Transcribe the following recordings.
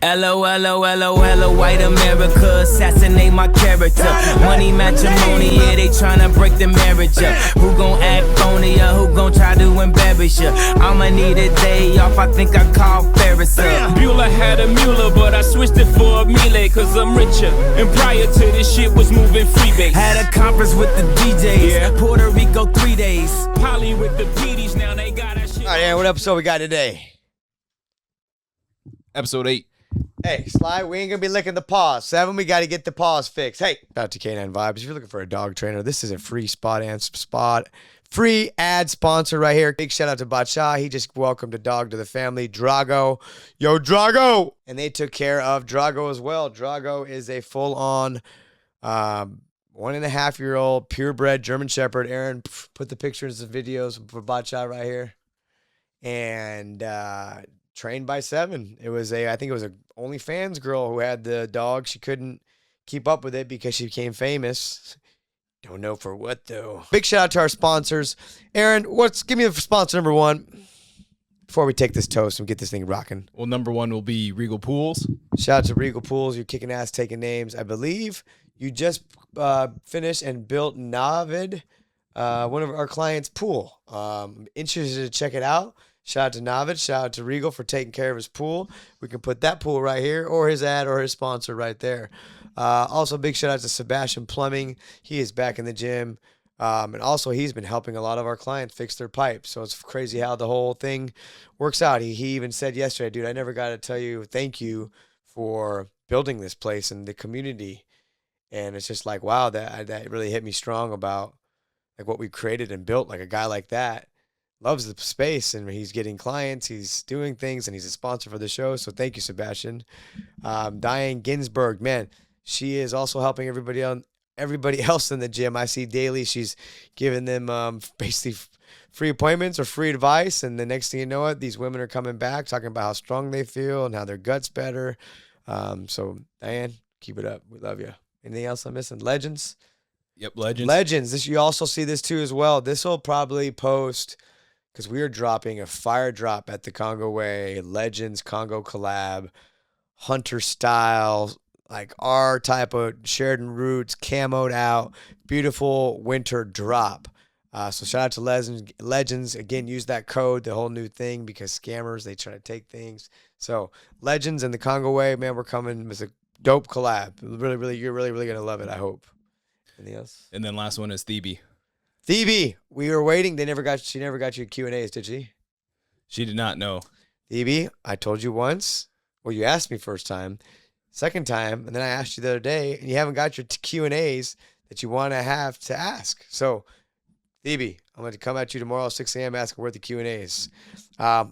LOLOLOL, white America, assassinate my character. Money matrimony, yeah, they tryna break the marriage up. Who gon' act phony, who gon' try to embarrass you? I'ma need a day off, I think I call Ferris up. Bueller had a Mueller, but I switched it for a Miele, cause I'm richer. And prior to this shit was moving freebase. Had a conference with the DJs, Yeah. Puerto Rico 3 days. Poly with the PDs, now they got that shit. All right, Aaron, what episode we got today? Episode 8. Hey, Sly, we ain't gonna be licking the paws. 7, we gotta get the paws fixed. Hey, shout out to K9 Vibes. If you're looking for a dog trainer, this is a free free ad sponsor right here. Big shout out to Bacha. He just welcomed a dog to the family, Drago. Yo, Drago! And they took care of Drago as well. Drago is a full-on 1.5-year-old purebred German Shepherd. Aaron, put the pictures and videos for Bacha right here. And trained by 7. I think it was a OnlyFans girl who had the dog. She couldn't keep up with it because she became famous. Don't know for what though. Big shout out to our sponsors. Aaron, give me the sponsor number 1 before we take this toast and get this thing rocking. Well, number 1 will be Regal Pools. Shout out to Regal Pools. You're kicking ass, taking names. I believe you just finished and built Navid, one of our clients' pool. Interested to check it out. Shout out to Navid. Shout out to Regal for taking care of his pool. We can put that pool right here, or his ad, or his sponsor right there. Also, big shout out to Sebastian Plumbing. He is back in the gym. And also, he's been helping a lot of our clients fix their pipes. So it's crazy how the whole thing works out. He even said yesterday, dude, I never got to tell you thank you for building this place and the community. And it's just like, wow, that really hit me strong about like what we created and built. Like a guy like that loves the space, and he's getting clients, he's doing things, and he's a sponsor for the show. So thank you, Sebastian. Diane Ginsburg, man, she is also helping everybody else in the gym. I see daily she's giving them basically free appointments or free advice, and the next thing you know it, these women are coming back talking about how strong they feel and how their gut's better. So Diane, keep it up. We love you. Anything else I'm missing? Legends? Yep, Legends. Legends. You also see this too as well. This will probably post, because we are dropping a fire drop at the Congo Way, Legends Congo collab, hunter style, like our type of Sheridan Roots, camoed out, beautiful winter drop. So shout out to Legends. Again, use that code, the whole new thing, because scammers, they try to take things. So Legends and the Congo Way, man, we're coming with a dope collab. Really, you're really going to love it, I hope. Anything else? And then last one is Thebe. Thebe, we were waiting. She never got you Q&As, did she? She did not know. Thebe, I told you once. Well, you asked me first time, second time, and then I asked you the other day, and you haven't got your Q&As that you want to have to ask. So, Thebe, I'm going to come at you tomorrow at 6 a.m. asking where the Q&As.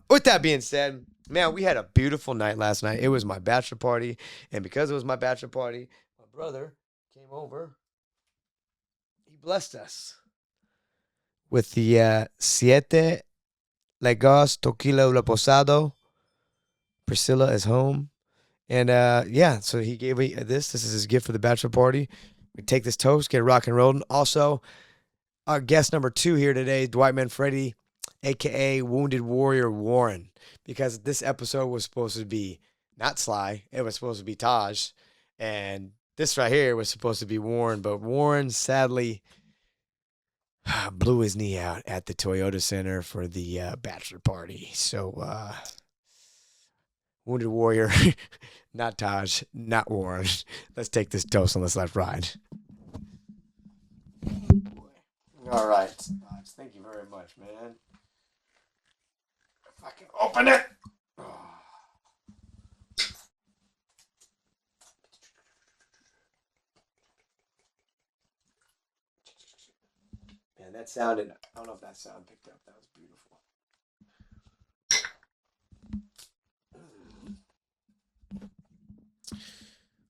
With that being said, man, we had a beautiful night last night. It was my bachelor party, and because it was my bachelor party, my brother came over. He blessed us with the Siete Legos Tequila Reposado. Priscilla is home. And so he gave me this. This is his gift for the bachelor party. We take this toast, get rock and rolling. Also, our guest number 2 here today, Dwight Manfredi, a.k.a. Wounded Warrior Warren. Because this episode was supposed to be not Sly. It was supposed to be Taj. And this right here was supposed to be Warren. But Warren, sadly, blew his knee out at the Toyota Center for the bachelor party. So, Wounded Warrior, not Taj, not Warren. Let's take this toast and let's ride. All right. Taj, thank you very much, man. If I can open it. Man, that sounded, I don't know if that sound picked up. That was beautiful.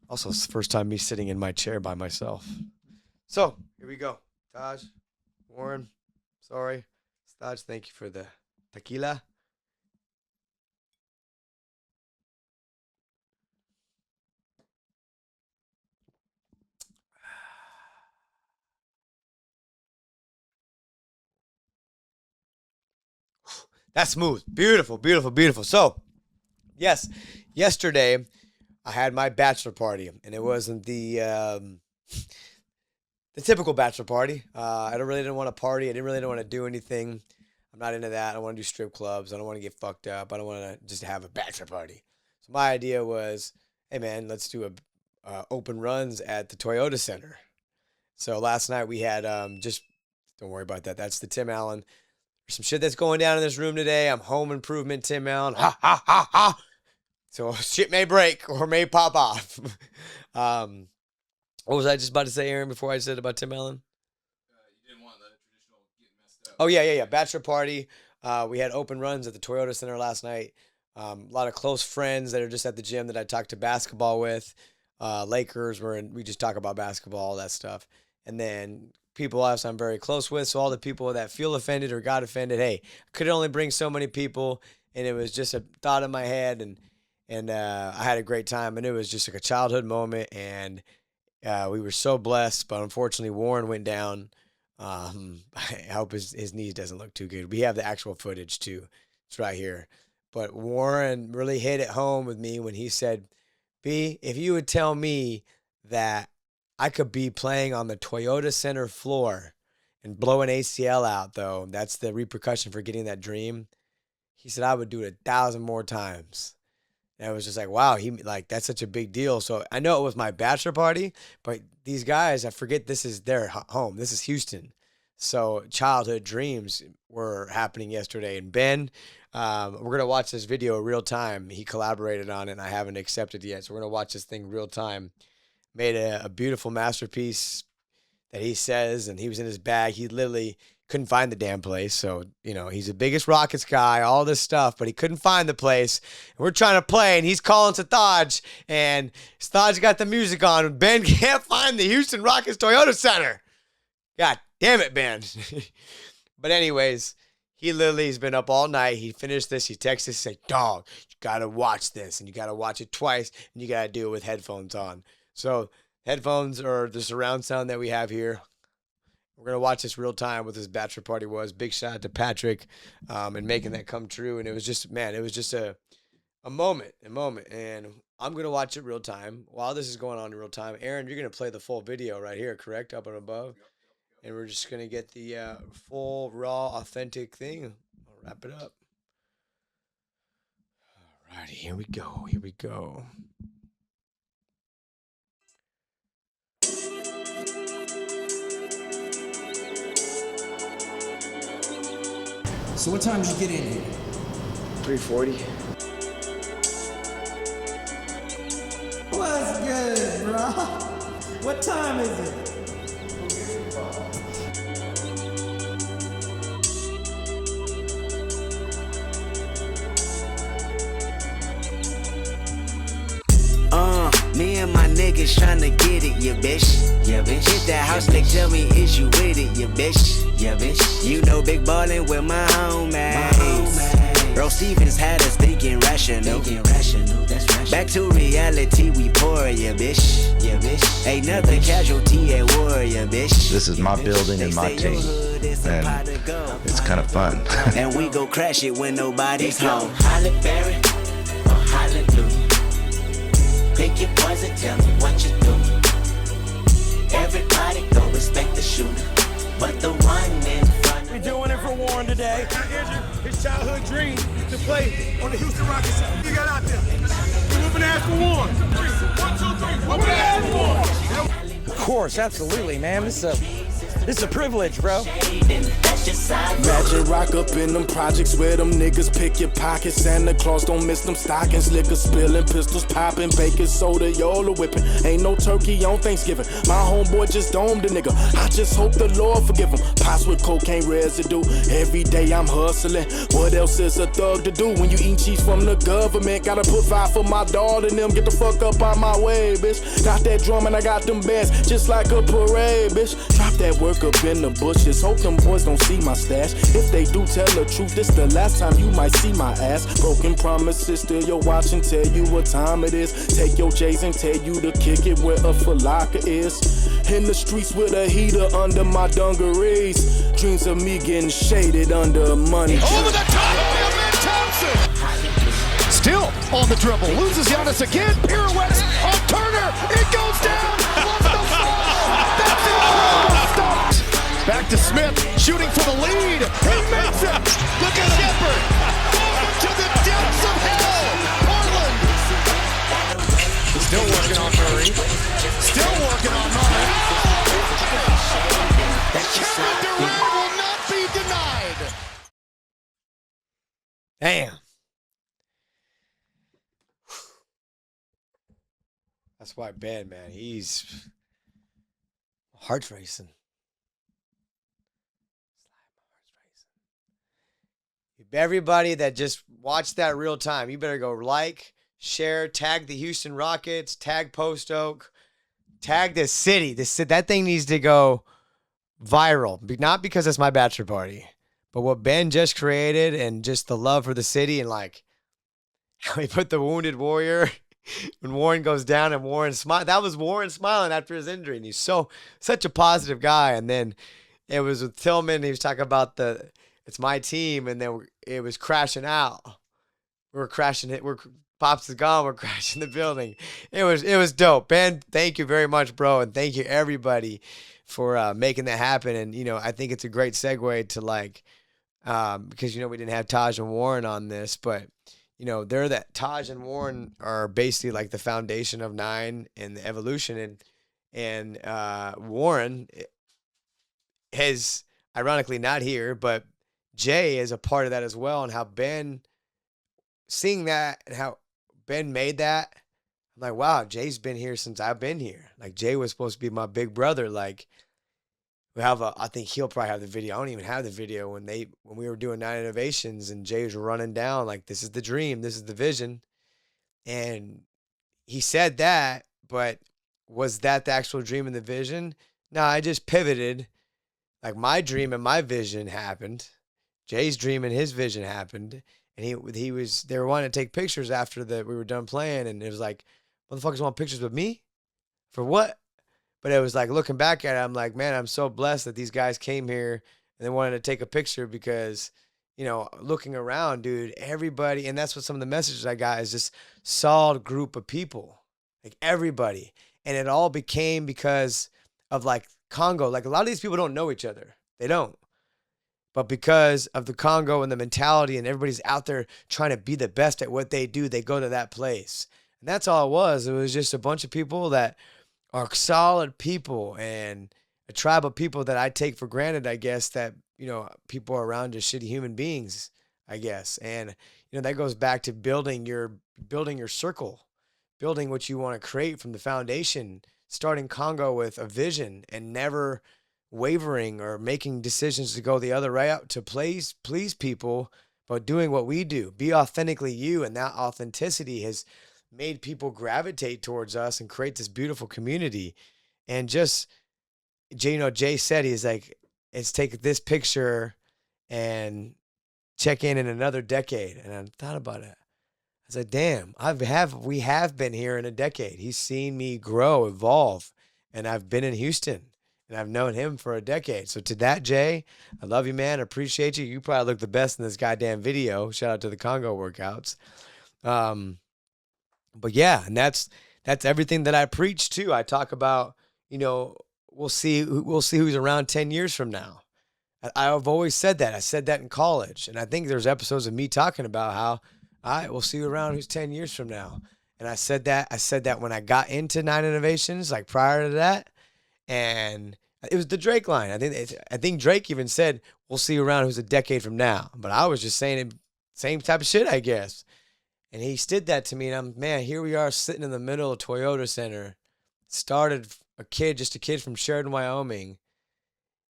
Also, it's the first time me sitting in my chair by myself. So, here we go. Taj, Warren, sorry. Taj, thank you for the tequila. That's smooth. Beautiful, beautiful, beautiful. So, yes, yesterday I had my bachelor party, and it wasn't the typical bachelor party. I really didn't want to party. I didn't want to do anything. I'm not into that. I don't want to do strip clubs. I don't want to get fucked up. I don't want to just have a bachelor party. So my idea was, hey man, let's do a open runs at the Toyota Center. So last night we had just don't worry about that. That's the Tim Allen. There's some shit that's going down in this room today. I'm home improvement Tim Allen. Ha ha ha ha. So shit may break or may pop off. What was I just about to say, Aaron, before I said about Tim Allen? You didn't want the traditional getting messed up. Oh, yeah. Bachelor party. We had open runs at the Toyota Center last night. A lot of close friends that are just at the gym that I talked to basketball with. Lakers, we just talk about basketball, all that stuff. And then people else I'm very close with. So all the people that feel offended or got offended, hey, I could only bring so many people. And it was just a thought in my head. And I had a great time. And it was just like a childhood moment. And we were so blessed, but unfortunately Warren went down. I hope his knee doesn't look too good. We have the actual footage too. It's right here. But Warren really hit it home with me when he said, B, if you would tell me that I could be playing on the Toyota Center floor and blow an ACL out, though, that's the repercussion for getting that dream. He said, I would do it 1,000 more times. And I was just like, wow, that's such a big deal. So I know it was my bachelor party, but these guys, I forget this is their home. This is Houston. So childhood dreams were happening yesterday. And Ben, we're going to watch this video real time. He collaborated on it, and I haven't accepted yet. So we're going to watch this thing real time. Made a beautiful masterpiece that he says, and he was in his bag. He literally couldn't find the damn place. So, he's the biggest Rockets guy, all this stuff, but he couldn't find the place. And we're trying to play, and he's calling to Thaj, and Thaj got the music on. Ben can't find the Houston Rockets Toyota Center. God damn it, Ben. But anyways, he literally has been up all night. He finished this. He texted us, said, dog, you got to watch this, and you got to watch it twice, and you got to do it with headphones on. So headphones are the surround sound that we have here. We're going to watch this real time what this bachelor party was. Big shout out to Patrick and making that come true. And it was just, a moment. And I'm going to watch it real time. While this is going on in real time, Aaron, you're going to play the full video right here, correct? Up and above. Yep. And we're just going to get the full, raw, authentic thing. I'll wrap it up. All righty, here we go. So what time did you get in here? 3:40. What's good, bro? What time is it? Me and my niggas tryna get it, yeah bitch. Hit that house, nigga, tell me is you with it, yeah bitch. You know big ballin' with my homies. Bro Stevens had us thinking rational. That's rational. Back to reality, we pour, yeah bitch. Ain't nothing casualty at war, yeah bitch. This is my building and my team, and it's kind of fun. And we go crash it when nobody's home. Holly Berry or Hallelujah. Pick your poison, tell me what you do. Everybody go respect the shooter, but the one in front of we're doing it for Warren today. His childhood dream to play on the Houston Rockets. You got out there. We're moving ass for Warren. 1, 2, 3. Moving ass for Warren. Of course, absolutely, man. This is a privilege, bro. Imagine rock up in them projects where them niggas pick your pockets. Santa Claus don't miss them stockings. Liquor spilling, pistols popping, baking soda, Yola whipping. Ain't no turkey on Thanksgiving. My homeboy just domed a nigga. I just hope the Lord forgive him. Pots with cocaine residue. Every day I'm hustling. What else is a thug to do when you eat cheese from the government? Gotta put 5 for my dog and them. Get the fuck up out my way, bitch. Got that drum and I got them bands just like a parade, bitch. Drop that work up in the bushes. Hope them boys don't see my stash. If they do tell the truth, this the last time you might see my ass. Broken promises, still your watch and tell you what time it is. Take your J's and tell you to kick it where a falaka is. In the streets with a heater under my dungarees. Dreams of me getting shaded under money. Over the top, Thompson. Still on the dribble. Loses Giannis again. Pirouettes on Turner. It goes down. On the fall. That's incredible stuff. Back to Smith. Shooting for the lead. He makes it. Look at Shepard. To the depths of hell. Portland. Still working on Murray. Still working on Murray. Kevin Durant will not be denied. Damn. That's why Ben, man, he's heart's racing. Everybody that just watched that real time, you better go like, share, tag the Houston Rockets, tag Post Oak, tag the city. That thing needs to go viral. Not because it's my bachelor party, but what Ben just created and just the love for the city and like how he put the wounded warrior when Warren goes down and Warren smile. That was Warren smiling after his injury, and he's such a positive guy. And then it was with Tillman. He was talking about it's my team, and then it was crashing out. We're crashing it. Pops is gone. We're crashing the building. It was dope. Ben, thank you very much, bro, and thank you everybody for making that happen. And I think it's a great segue to like because we didn't have Taj and Warren on this, but they're that Taj and Warren are basically like the foundation of Nine and the evolution, and Warren has ironically not here, but Jay is a part of that as well, and how Ben seeing that and how Ben made that, I'm like, wow, Jay's been here since I've been here. Like Jay was supposed to be my big brother. Like I think he'll probably have the video. I don't even have the video when we were doing Nine Innovations and Jay was running down like, this is the dream, this is the vision. And he said that, but was that the actual dream and the vision? No, I just pivoted. Like my dream and my vision happened. Jay's dream and his vision happened. And they were wanting to take pictures after we were done playing. And it was like, motherfuckers want pictures with me? For what? But it was like looking back at it, I'm like, man, I'm so blessed that these guys came here and they wanted to take a picture because, looking around, dude, everybody, and that's what some of the messages I got is just solid group of people, like everybody. And it all became because of like Congo. Like a lot of these people don't know each other. They don't. But because of the Congo and the mentality and everybody's out there trying to be the best at what they do, they go to that place. And that's all it was. It was just a bunch of people that are solid people and a tribe of people that I take for granted, I guess, that, people are around just shitty human beings, I guess. And, that goes back to building your circle, building what you want to create from the foundation, starting Congo with a vision and never wavering or making decisions to go the other route to please people, but doing what we do, be authentically you. And that authenticity has made people gravitate towards us and create this beautiful community. And just, Jay said, he's like, let's take this picture and check in another decade. And I thought about it. I said, damn, we have been here in a decade. He's seen me grow, evolve, and I've been in Houston and I've known him for a decade. So to that, Jay, I love you, man. I appreciate you. You probably look the best in this goddamn video. Shout out to the Congo workouts. But yeah, and that's everything that I preach too. I talk about, we'll see who's around 10 years from now. I've always said that. I said that in college. And I think there's episodes of me talking about how, all right, we'll see you around who's 10 years from now. And I said that when I got into Nine Innovations, like prior to that. And it was the Drake line. I think Drake even said, we'll see you around who's a decade from now. But I was just saying it, same type of shit, I guess. And he did that to me, and here we are sitting in the middle of Toyota Center. Started just a kid from Sheridan, Wyoming.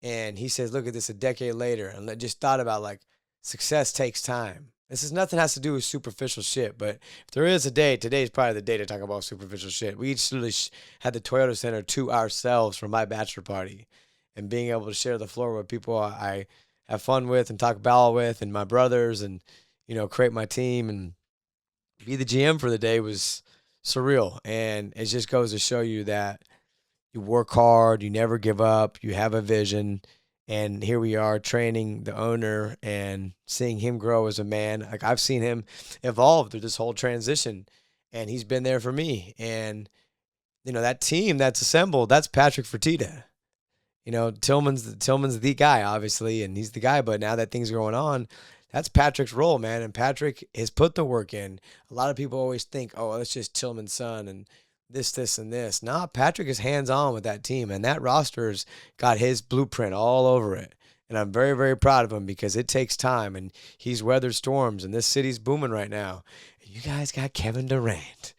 And he says, look at this a decade later. And I just thought about like, success takes time. Nothing has to do with superficial shit, but if there is a day, today's probably the day to talk about superficial shit. We each literally had the Toyota Center to ourselves for my bachelor party, and being able to share the floor with people I have fun with and talk ball with, and my brothers, and, create my team and be the GM for the day was surreal. And it just goes to show you that you work hard, you never give up, you have a vision, And here we are training the owner and seeing him grow as a man. Like, I've seen him evolve through this whole transition, and he's been there for me. And, you know, that team that's assembled, that's Patrick Fertitta. You know, Tillman's the guy, obviously, and he's the guy. But now that things are going on, that's Patrick's role, man. And Patrick has put the work in. A lot of people always think, oh, that's just Tillman's son and this, and this. Nah, Patrick is hands-on with that team, and that roster's got his blueprint all over it. And I'm very, very proud of him because it takes time, and he's weathered storms, and this city's booming right now. And you guys got Kevin Durant.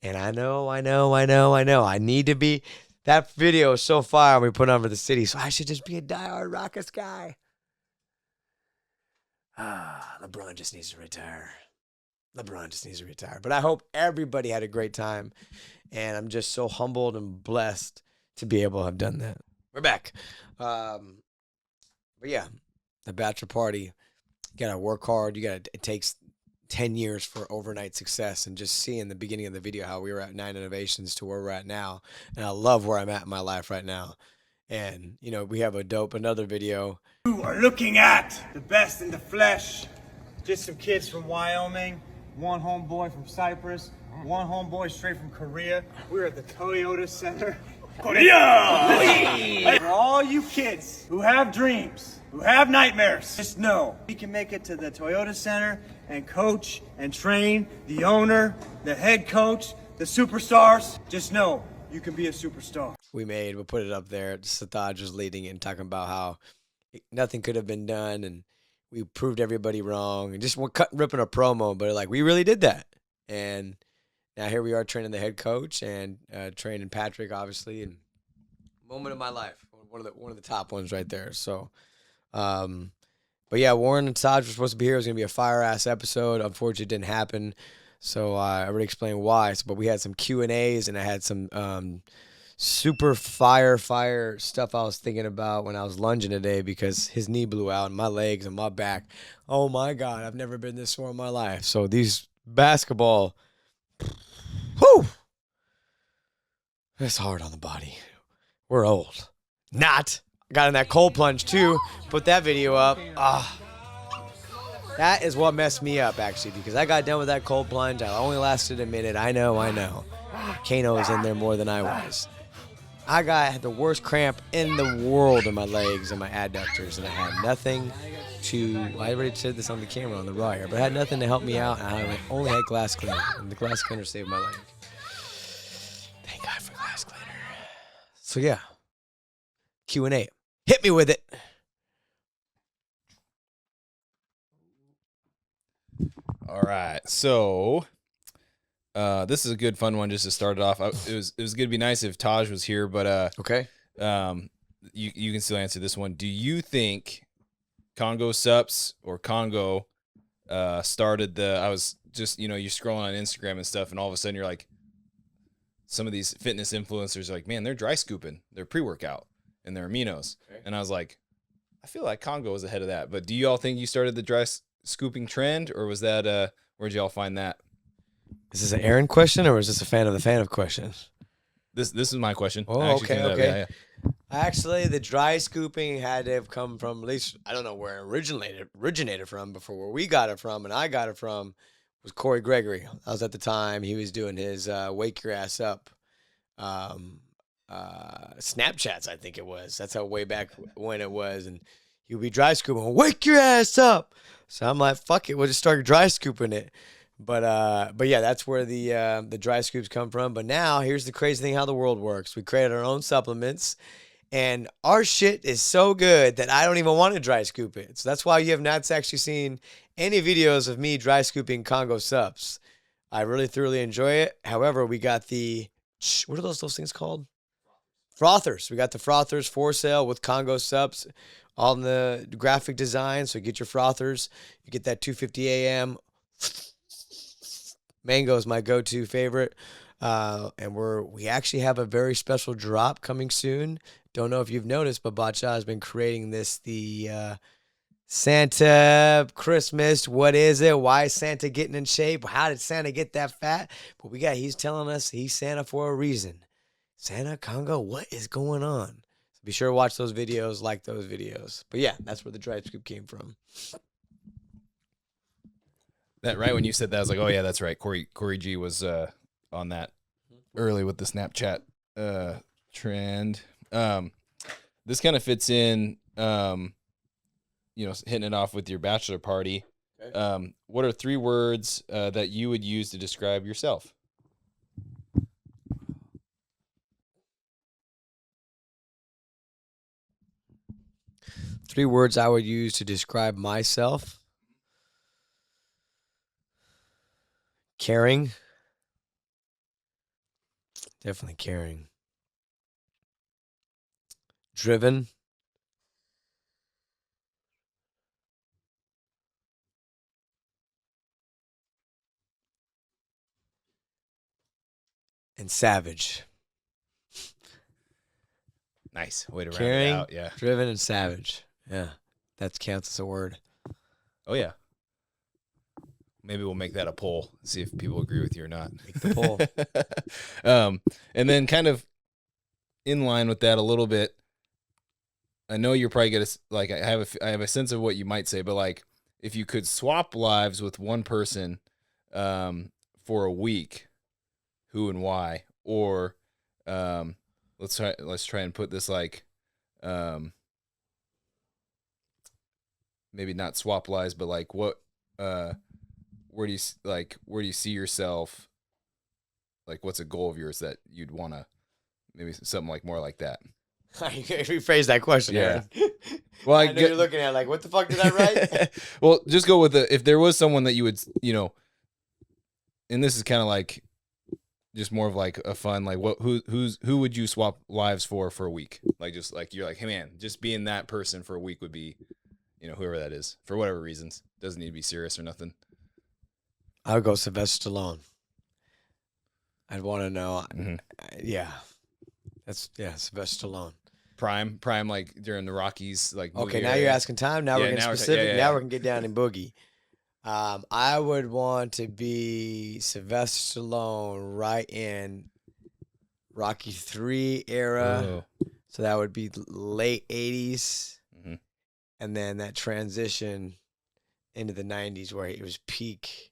And I know. I need to be. That video is so fire we put on for the city, so I should just be a diehard Rockets guy. LeBron just needs to retire. But I hope everybody had a great time, and I'm just so humbled and blessed to be able to have done that. We're back. But yeah, the bachelor party, you got to work hard. It takes 10 years for overnight success, and just seeing the beginning of the video how we were at 9 Innovations to where we're at now, and I love where I'm at in my life right now. And, you know, we have another video. You are looking at the best in the flesh. Just some kids from Wyoming, one homeboy from Cyprus, one homeboy straight from Korea. We're at the Toyota Center. Korea! For all you kids who have dreams, who have nightmares, just know you can make it to the Toyota Center and coach and train the owner, the head coach, the superstars. Just know you can be a superstar. We'll put it up there. Sathaj was leading it and talking about how nothing could have been done, and we proved everybody wrong, and just ripping a promo, but like, we really did that. And now here we are training the head coach and training Patrick, obviously, and moment of my life, one of the top ones right there. So, but yeah, Warren and Taj were supposed to be here. It was gonna be a fire ass episode. Unfortunately, it didn't happen. So I already explained why. But we had some Q&As, and I had some super fire stuff I was thinking about when I was lunging today, because his knee blew out and my legs and my back. Oh my God, I've never been this sore in my life. So these basketball, whew, it's hard on the body. We're old. Not. I got in that cold plunge too. Put that video up. That is what messed me up, actually, because I got done with that cold plunge. I only lasted a minute. I know. Kano was in there more than I was. I had the worst cramp in the world in my legs and my adductors, and I had nothing I already said this on the camera on the raw here, but I had nothing to help me out, and I only had glass cleaner, and the glass cleaner saved my leg. Thank God for glass cleaner. So yeah, Q&A. Hit me with it. All right, so this is a good fun one just to start it off. It was going to be nice if Taj was here, but okay. You can still answer this one. Do you think Congo Sups or Congo started I was just, you're scrolling on Instagram and stuff, and all of a sudden you're like, some of these fitness influencers are like, man, they're dry scooping their pre-workout and their aminos. Okay. And I was like, I feel like Congo was ahead of that. But do you all think you started the dry scooping trend, or was that where'd y'all find that? Is this an Aaron question, or is this a fan of questions? This is my question. Oh, okay. Yeah. Actually, the dry scooping had to have come from, at least, I don't know where it originated from, before where we got it from and I got it from was Corey Gregory. I was at the time, he was doing his Wake Your Ass Up Snapchats, I think it was. That's how way back when it was. And he would be dry scooping, wake your ass up. So I'm like, fuck it, we'll just start dry scooping it. But yeah, that's where the dry scoops come from. But now here's the crazy thing, how the world works. We created our own supplements, and our shit is so good that I don't even want to dry scoop it. So that's why you have not actually seen any videos of me dry scooping Congo Sups. I really thoroughly enjoy it. However, we got what are those things called? Frothers. We got the Frothers for sale with Congo Sups on the graphic design. So get your Frothers. You get that 250 AM. Mango is my go-to favorite. And we actually have a very special drop coming soon. Don't know if you've noticed, but Bacha has been creating the Santa Christmas. What is it? Why is Santa getting in shape? How did Santa get that fat? But he's telling us he's Santa for a reason. Santa, Congo, what is going on? Be sure to watch those videos, like those videos. But yeah, that's where the Drive Scoop came from. That right when you said that, I was like, oh yeah, that's right. Corey G was on that early with the Snapchat trend. This kind of fits in, hitting it off with your bachelor party. Okay. What are 3 words that you would use to describe yourself? Three words I would use to describe myself. Caring. Definitely caring. Driven. And savage. Nice way to round Caring, it out. Yeah. Driven, and savage. Yeah. That counts as a word. Oh, yeah. Maybe we'll make that a poll, see if people agree with you or not. Make the poll. And then kind of in line with that a little bit, I know you're probably going to, like, I have a sense of what you might say, but like, if you could swap lives with one person for a week, who and why? Or let's try and put this like maybe not swap lives, but like what where do you see yourself? Like, what's a goal of yours that you'd want to, maybe something like more like that? Rephrase that question. Yeah. Aaron. Well, I know you're looking at it like, what the fuck did I write? Well, just go with if there was someone that you would, and this is kind of like just more of like a fun, like who would you swap lives for a week? Like, just like, you're like, hey man, just being that person for a week would be, whoever that is, for whatever reasons. Doesn't need to be serious or nothing. I would go Sylvester Stallone. I'd want to know. Mm-hmm. Yeah. Sylvester Stallone. Prime, like during the Rockies, like. Okay, now you're asking time. Now we're getting specific. Now we're gonna get down in boogie. I would want to be Sylvester Stallone right in Rocky 3 era. Oh. So that would be late 80s. Mm-hmm. And then that transition into the 90s where it was peak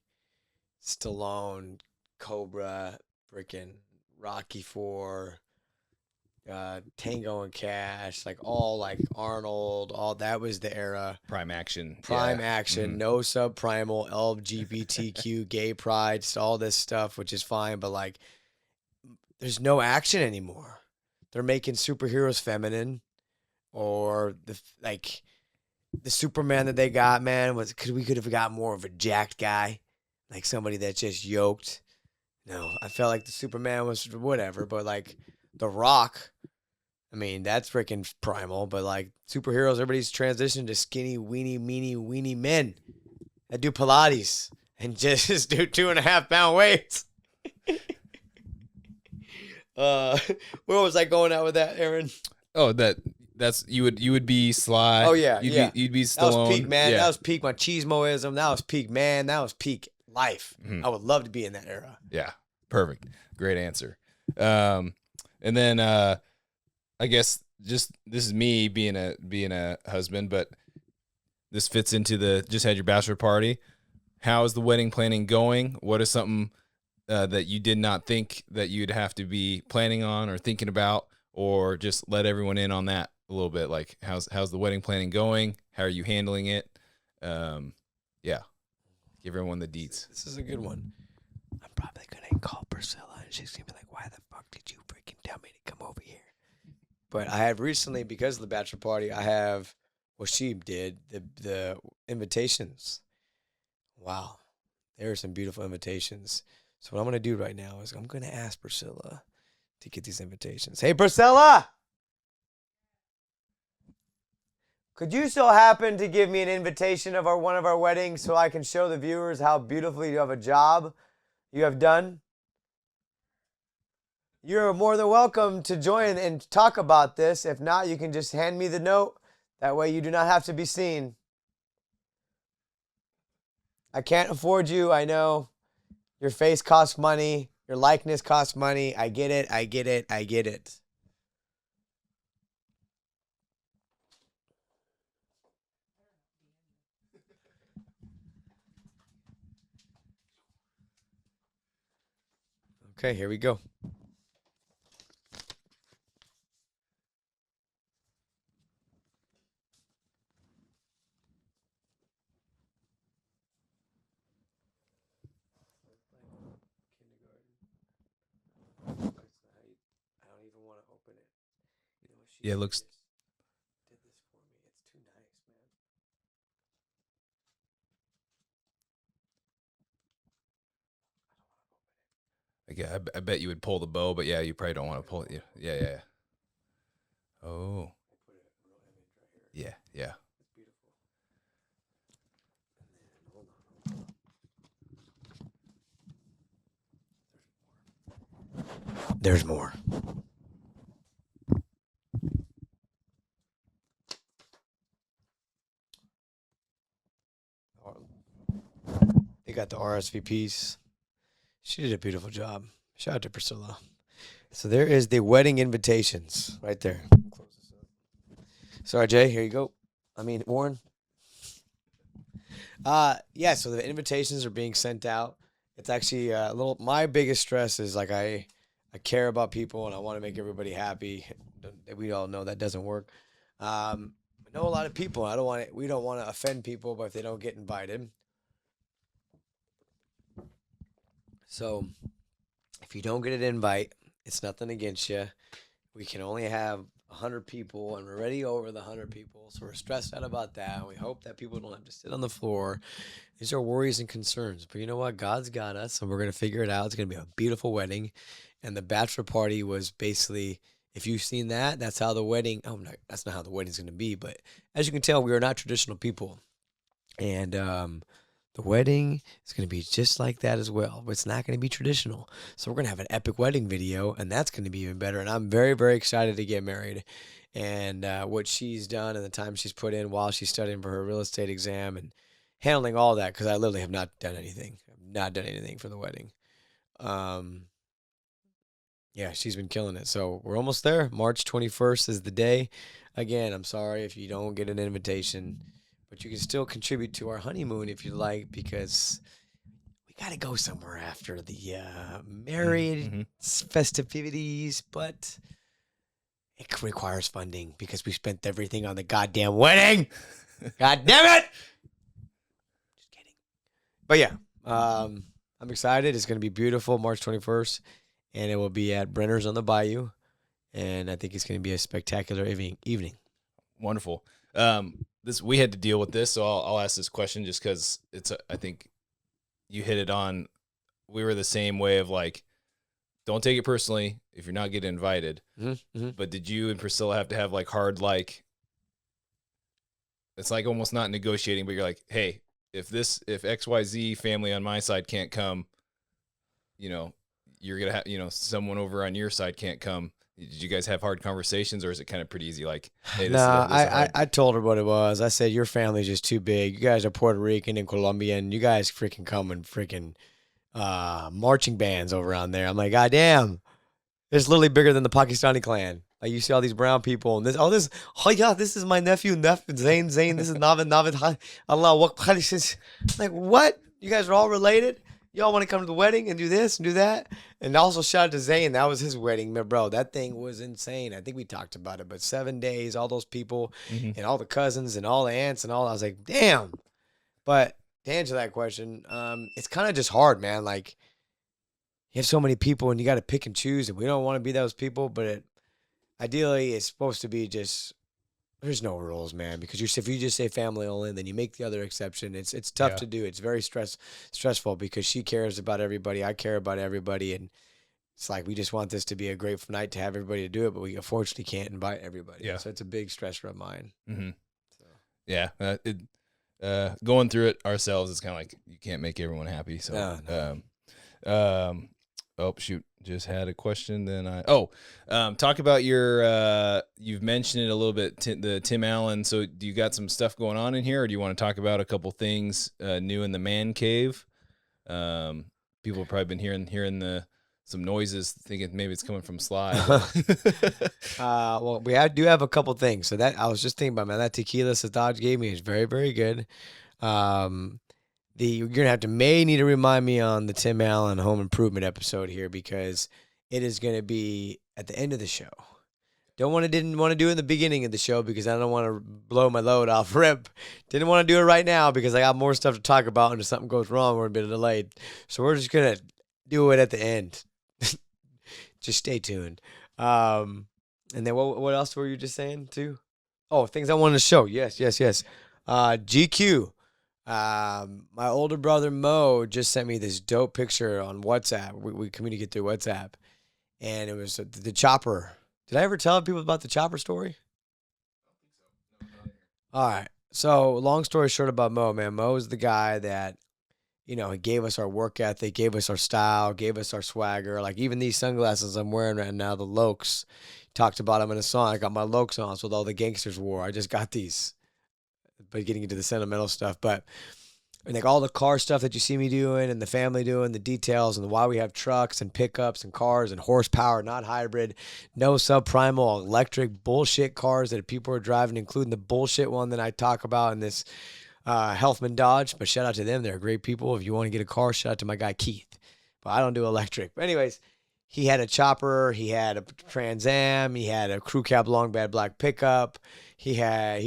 Stallone, Cobra, freaking Rocky 4, Tango and Cash, like all like Arnold, all that was the era. Prime action. Mm-hmm. No subprimal, LGBTQ, gay pride, all this stuff, which is fine, but like there's no action anymore. They're making superheroes feminine, or the Superman that they got, man, we could have got more of a jacked guy, like somebody that's just yoked. No, I felt like the Superman was whatever, but like The Rock, I mean, that's freaking primal, but like superheroes, everybody's transitioned to skinny, weenie men that do Pilates and just do 2.5 pound weights. Where was I going out with that, Aaron? Oh, that's you would be Sly. Oh yeah, you'd be Stallone. That was peak, man. Yeah. That was peak machismoism. That was peak, man. That was peak life. Mm-hmm. I would love to be in that era. Yeah, perfect. Great answer. And then I guess just this is me being a husband, but this fits into the just had your bachelor party. How is the wedding planning going? What is something that you did not think that you'd have to be planning on or thinking about, or just let everyone in on that a little bit? Like, how's the wedding planning going? How are you handling it? Yeah, give everyone the deets. This is a good one. I'm probably gonna call Priscilla, and she's gonna be like, "Why the fuck did you freaking tell me to come over here?" But I have recently, because of the bachelor party, she did the invitations. Wow, there are some beautiful invitations. So what I'm gonna do right now is I'm gonna ask Priscilla to get these invitations. Hey, Priscilla, could you so happen to give me an invitation of one of our weddings so I can show the viewers how beautifully you have a job you have done? You're more than welcome to join and talk about this. If not, you can just hand me the note. That way you do not have to be seen. I can't afford you, I know. Your face costs money. Your likeness costs money. I get it. Okay, here we go. Yeah, it looks. Yeah, I bet you would pull the bow, but yeah, you probably don't want to pull it. Yeah. Oh. Yeah. There's more. They got the RSVPs. She did a beautiful job. Shout out to Priscilla. So there is the wedding invitations right there. Sorry, Jay. Here you go. Warren. Yeah. So the invitations are being sent out. It's actually a little. My biggest stress is like I care about people and I want to make everybody happy. We all know that doesn't work. I know a lot of people. We don't want to offend people, but if they don't get invited. So if you don't get an invite, it's nothing against you. We can only have 100 people, and we're already over the 100 people. So we're stressed out about that. And we hope that people don't have to sit on the floor. These are worries and concerns. But you know what? God's got us, and we're going to figure it out. It's going to be a beautiful wedding. And the bachelor party was basically, if you've seen that, that's how the wedding, that's not how the wedding's going to be. But as you can tell, we are not traditional people. And the wedding is going to be just like that as well, but it's not going to be traditional. So we're going to have an epic wedding video, and that's going to be even better. And I'm very, very excited to get married. And what she's done and the time she's put in while she's studying for her real estate exam and handling all that, because I literally have not done anything. I've not done anything for the wedding. Yeah, she's been killing it. So we're almost there. March 21st is the day. Again, I'm sorry if you don't get an invitation, but you can still contribute to our honeymoon if you like, because we got to go somewhere after the married festivities, but it requires funding because we spent everything on the goddamn wedding. God damn it. Just kidding. But yeah, I'm excited. It's going to be beautiful, March 21st, and it will be at Brenner's on the Bayou, and I think it's going to be a spectacular evening. Wonderful. We had to deal with this, so I'll ask this question just because I think you hit it on. We were the same way of like, don't take it personally if you're not getting invited. But did you and Priscilla have to have like hard, like, it's like almost not negotiating, but you're like, hey, if XYZ family on my side can't come, you're gonna have, someone over on your side can't come. Did you guys have hard conversations, or is it kind of pretty easy? Like, hey, I told her what it was. I said, your family's just too big. You guys are Puerto Rican and Colombian. You guys freaking come in freaking marching bands over on there. I'm like, God damn. It's literally bigger than the Pakistani clan. Like, you see all these brown people and this is my nephew, Zayn, this is Navid, Allah, like, what? You guys are all related? Y'all want to come to the wedding and do this and do that? And also shout out to Zayn. That was his wedding. Man, bro, that thing was insane. I think we talked about it, but 7 days, all those people and all the cousins and all the aunts and all. I was like, damn. But to answer that question, it's kind of just hard, man. Like, you have so many people and you got to pick and choose, and we don't want to be those people, but ideally it's supposed to be just, there's no rules, man, because if you just say family only, then you make the other exception. It's tough to do. It's very stressful because she cares about everybody. I care about everybody. And it's like, we just want this to be a great night to have everybody to do it, but we unfortunately can't invite everybody. Yeah. So it's a big stressor of mine. So. Yeah. Going through it ourselves, it's kind of like, you can't make everyone happy. So, no. Oh, shoot. Just had a question. Then talk about your, you've mentioned it a little bit, the Tim Allen. So do you got some stuff going on in here, or do you want to talk about a couple things new in the man cave? People have probably been hearing some noises, thinking maybe it's coming from Sly. Well, we do have a couple things. So that I was just thinking about, man, that tequila Sadaj gave me is very, very good. you're gonna have to may need to remind me on the Tim Allen Home Improvement episode here because it is gonna be at the end of the show. Didn't want to do it in the beginning of the show because I don't want to blow my load off rip. Didn't want to do it right now because I got more stuff to talk about, and if something goes wrong, we're a bit delayed. So we're just gonna do it at the end. Just stay tuned. And then what else were you just saying too? Oh, things I wanted to show. Yes. GQ. My older brother Mo just sent me this dope picture on WhatsApp. We communicate through WhatsApp, and it was the chopper. Did I ever tell people about the chopper story? All right. So long story short about Mo, man. Mo is the guy that, he gave us our work ethic, gave us our style, gave us our swagger. Like even these sunglasses I'm wearing right now, the Lokes, talked about them in a song. I got my Lokes on, so with all the gangsters wore. I just got these. But getting into the sentimental stuff, but like all the car stuff that you see me doing and the family doing, the details and why we have trucks and pickups and cars and horsepower, not hybrid, no subprimal electric bullshit cars that people are driving, including the bullshit one that I talk about in this Healthman Dodge. But shout out to them. They're great people. If you want to get a car, shout out to my guy Keith. But I don't do electric. But anyways, he had a chopper, he had a Trans Am, he had a crew cab long bed black pickup. He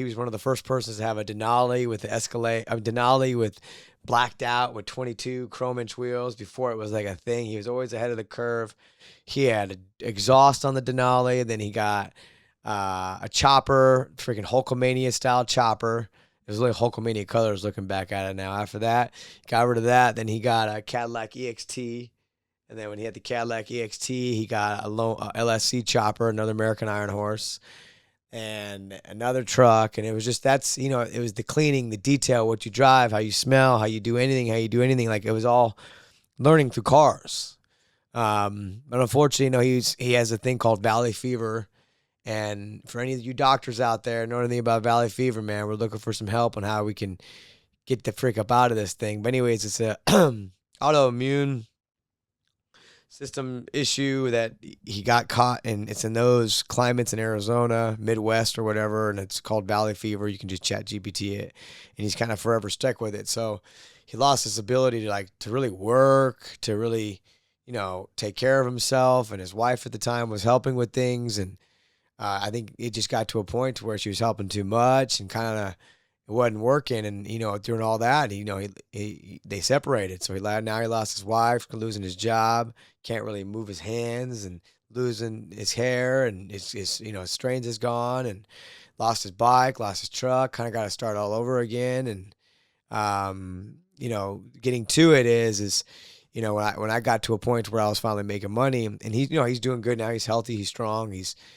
was one of the first persons to have a Denali with the Escalade, a Denali with blacked out with 22 chrome inch wheels before it was like a thing. He was always ahead of the curve. He had an exhaust on the Denali. Then he got a chopper, freaking Hulkamania style chopper. It was really Hulkamania colors looking back at it now. After that, got rid of that. Then he got a Cadillac EXT. And then when he had the Cadillac EXT, he got a LSC chopper, another American Iron Horse, and another truck. And it was just, it was the cleaning, the detail, what you drive, how you smell, how you do anything. Like it was all learning through cars. But unfortunately, he has a thing called valley fever. And for any of you doctors out there know anything about valley fever, man, we're looking for some help on how we can get the freak up out of this thing. But anyways, it's a autoimmune system issue that he got caught, and it's in those climates in Arizona, Midwest or whatever, and it's called valley fever. You can just chat GPT it, and he's kind of forever stuck with it. So he lost his ability to really work, to really, take care of himself, and his wife at the time was helping with things, and I think it just got to a point where she was helping too much and kind of it wasn't working, and during all that, they separated. So now he lost his wife, losing his job, can't really move his hands, and losing his hair, and his strains is gone, and lost his bike, lost his truck, kind of got to start all over again. And getting to it is when I got to a point where I was finally making money, and he's doing good now. He's healthy, he's strong.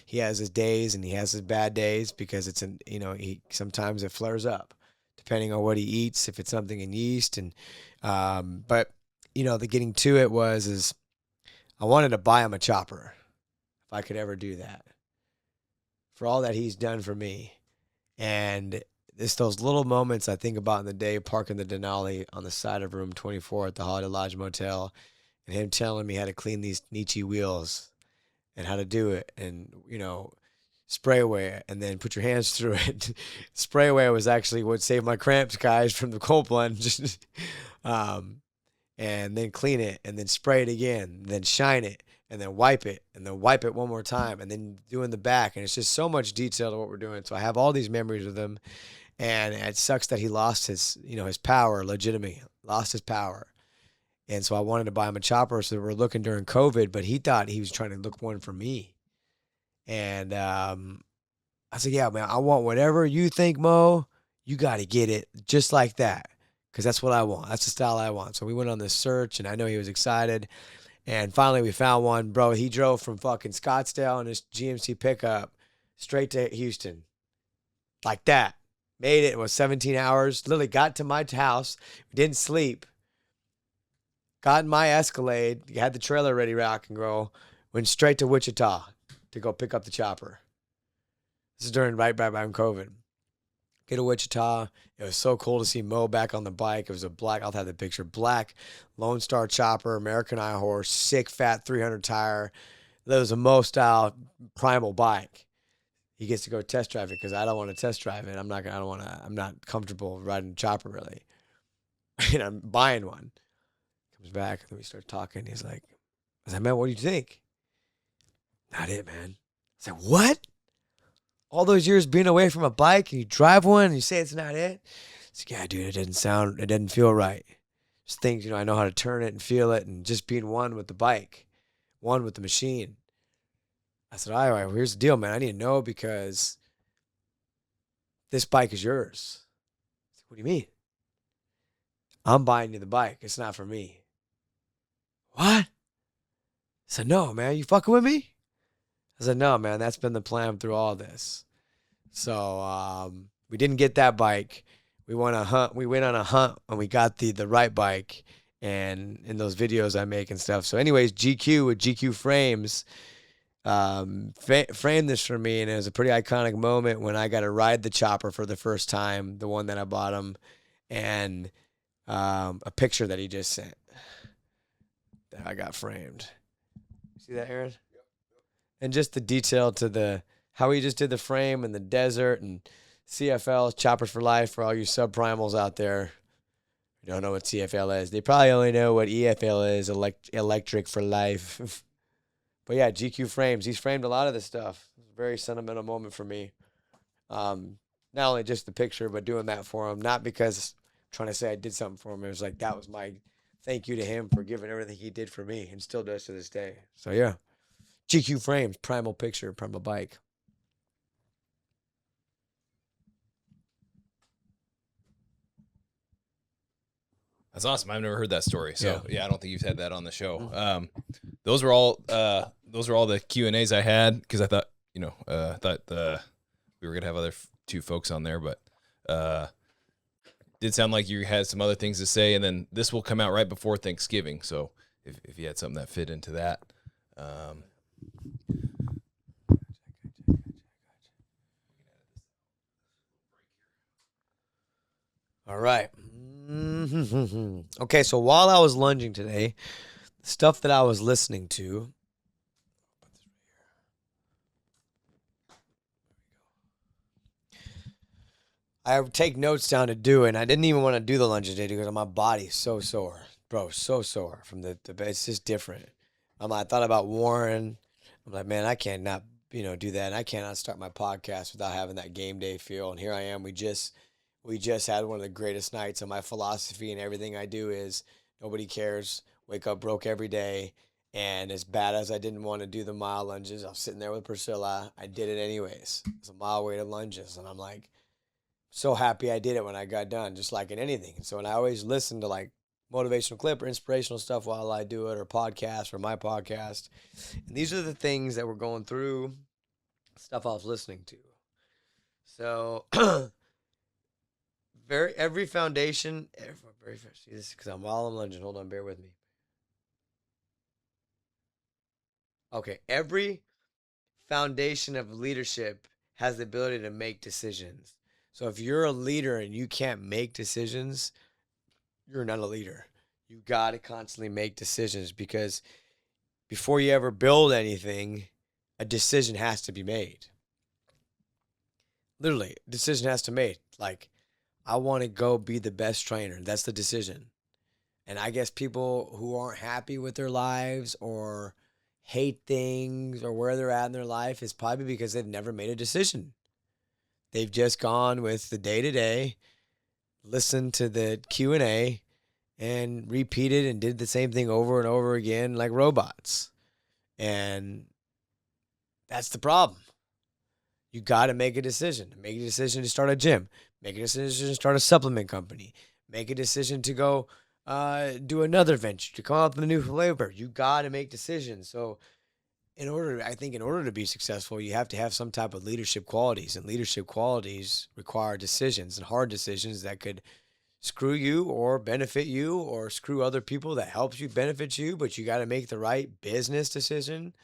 He has his days and he has his bad days because it's sometimes it flares up depending on what he eats, if it's something in yeast. And but the getting to it is I wanted to buy him a chopper if I could ever do that for all that he's done for me. And it's those little moments I think about in the day, parking the Denali on the side of room 24 at the Holiday Lodge Motel, and him telling me how to clean these Nietzsche wheels and how to do it, and spray away and then put your hands through it. Spray away was actually what saved my cramps, guys, from the cold plunge. And then clean it, and then spray it again, and then shine it, and then wipe it, and then wipe it one more time, and then doing the back. And it's just so much detail to what we're doing. So I have all these memories with him. And it sucks that he lost his power, legitimately lost his power. And so I wanted to buy him a chopper. So we're looking during COVID, but he thought he was trying to look one for me. And I said, yeah, man, I want whatever you think, Mo, you got to get it just like that. Cause that's what I want. That's the style I want. So we went on this search, and I know he was excited. And finally we found one, bro. He drove from fucking Scottsdale in his GMC pickup straight to Houston like that. Made it. It was 17 hours. Literally got to my house. Didn't sleep. Got in my Escalade. Had the trailer ready, rock and roll. Went straight to Wichita to go pick up the chopper. This is during right around COVID. Get to Wichita. It was so cool to see Mo back on the bike. It was a black, I'll have the picture, black Lone Star chopper, American Iron Horse, sick, fat 300 tire. That was a Mo style primal bike. He gets to go test drive it because I don't want to test drive it. I'm not comfortable riding a chopper really. and I'm buying one. Comes back, and then we start talking. He's like, I said, man, what do you think? Not it, man. I said, what? All those years being away from a bike, and you drive one, and you say it's not it? He's like, yeah, dude, it didn't feel right. Just things, I know how to turn it and feel it, and just being one with the bike, one with the machine. I said, all right, well, here's the deal, man. I need to know because this bike is yours. I said, what do you mean? I'm buying you the bike. It's not for me. What? I said, no, man, you fucking with me? I said, no, man, that's been the plan through all this. So we didn't get that bike. We went on a hunt and we got the right bike, and in those videos I make and stuff. So anyways, GQ with GQ Frames framed this for me, and it was a pretty iconic moment when I got to ride the chopper for the first time, the one that I bought him, and a picture that he just sent that I got framed. See that, Aaron? And just the detail to how he just did the frame in the desert, and CFL, Choppers for Life, for all you subprimals out there who don't know what CFL is. They probably only know what EFL is, Electric for Life. But yeah, GQ Frames. He's framed a lot of this stuff. It's a very sentimental moment for me. Not only just the picture, but doing that for him. Not because I'm trying to say I did something for him. It was like that was my thank you to him for giving everything he did for me and still does to this day. So yeah, GQ Frames, primal picture, primal bike. That's awesome. I've never heard that story. So yeah, I don't think you've had that on the show. Those were all the Q&As I had, because I thought, we were going to have other two folks on there, but did sound like you had some other things to say, and then this will come out right before Thanksgiving. So if you had something that fit into that. All right. Okay, so while I was lunging today, the stuff that I was listening to. I take notes down to do it, and I didn't even want to do the lunge today because my body's so sore. Bro, so sore from the it's just different. I thought about Warren. I'm like, man, I can't not, do that. And I cannot start my podcast without having that game day feel. And here I am. We just had one of the greatest nights, and my philosophy and everything I do is nobody cares. Wake up broke every day. And as bad as I didn't want to do the mile lunges, I was sitting there with Priscilla. I did it anyways. It's a mile weighted lunges. And I'm like, so happy I did it when I got done, just like in anything. And so, and I always listen to like motivational clip or inspirational stuff while I do it, or podcast, or my podcast. And these are the things that we're going through, stuff I was listening to. So every foundation, see this because while I'm lunging, hold on, bear with me. Okay, every foundation of leadership has the ability to make decisions. So if you're a leader and you can't make decisions, you're not a leader. You got to constantly make decisions, because before you ever build anything, a decision has to be made. Literally, a decision has to be made. Like, I want to go be the best trainer. That's the decision. And I guess people who aren't happy with their lives or hate things or where they're at in their life is probably because they've never made a decision. They've just gone with the day-to-day, listened to the Q&A, and repeated and did the same thing over and over again like robots. And that's the problem. You got to make a decision. Make a decision to start a gym. Make a decision to start a supplement company. Make a decision to go do another venture, to come up with a new flavor. You got to make decisions. So in order to be successful, you have to have some type of leadership qualities, and leadership qualities require decisions, and hard decisions that could screw you or benefit you, or screw other people that helps you, benefit you, but you got to make the right business decision.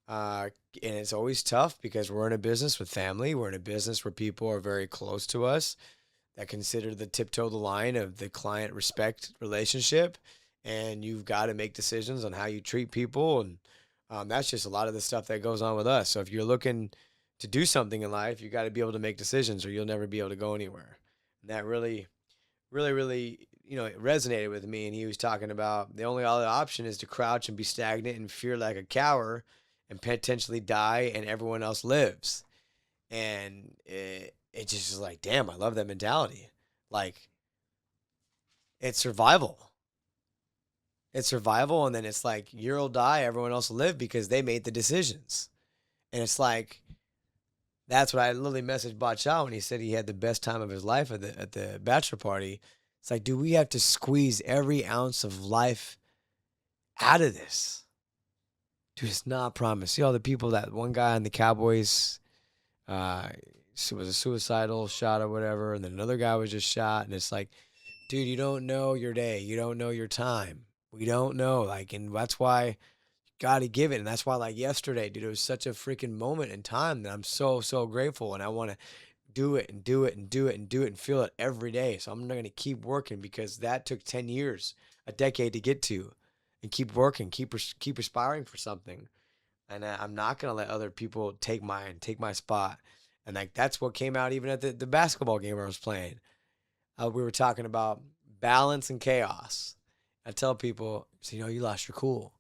And it's always tough because we're in a business with family. We're in a business where people are very close to us that consider the tiptoe the line of the client respect relationship. And you've got to make decisions on how you treat people. And that's just a lot of the stuff that goes on with us. So if you're looking to do something in life, you got to be able to make decisions, or you'll never be able to go anywhere. And that really, really, really, it resonated with me. And he was talking about the only other option is to crouch and be stagnant and fear like a coward and potentially die, and everyone else lives. And it just is like, damn, I love that mentality. Like, it's survival. It's survival, and then it's like, you'll die, everyone else will live because they made the decisions. And it's like, that's what I literally messaged Bacha when he said he had the best time of his life at the bachelor party. It's like, do we have to squeeze every ounce of life out of this? Dude, it's not promised. See all the people, that one guy on the Cowboys was a suicidal shot or whatever, and then another guy was just shot, and it's like, dude, you don't know your day. You don't know your time. We don't know. Like, and that's why you got to give it. And that's why, like, yesterday, dude, it was such a freaking moment in time that I'm so, so grateful. And I want to do it and do it and do it and do it and feel it every day. So I'm not going to keep working, because that took 10 years, a decade to get to, and keep working, keep aspiring for something. And I'm not going to let other people take my spot. And like, that's what came out even at the basketball game I was playing. We were talking about balance and chaos. I tell people, so, you lost your cool.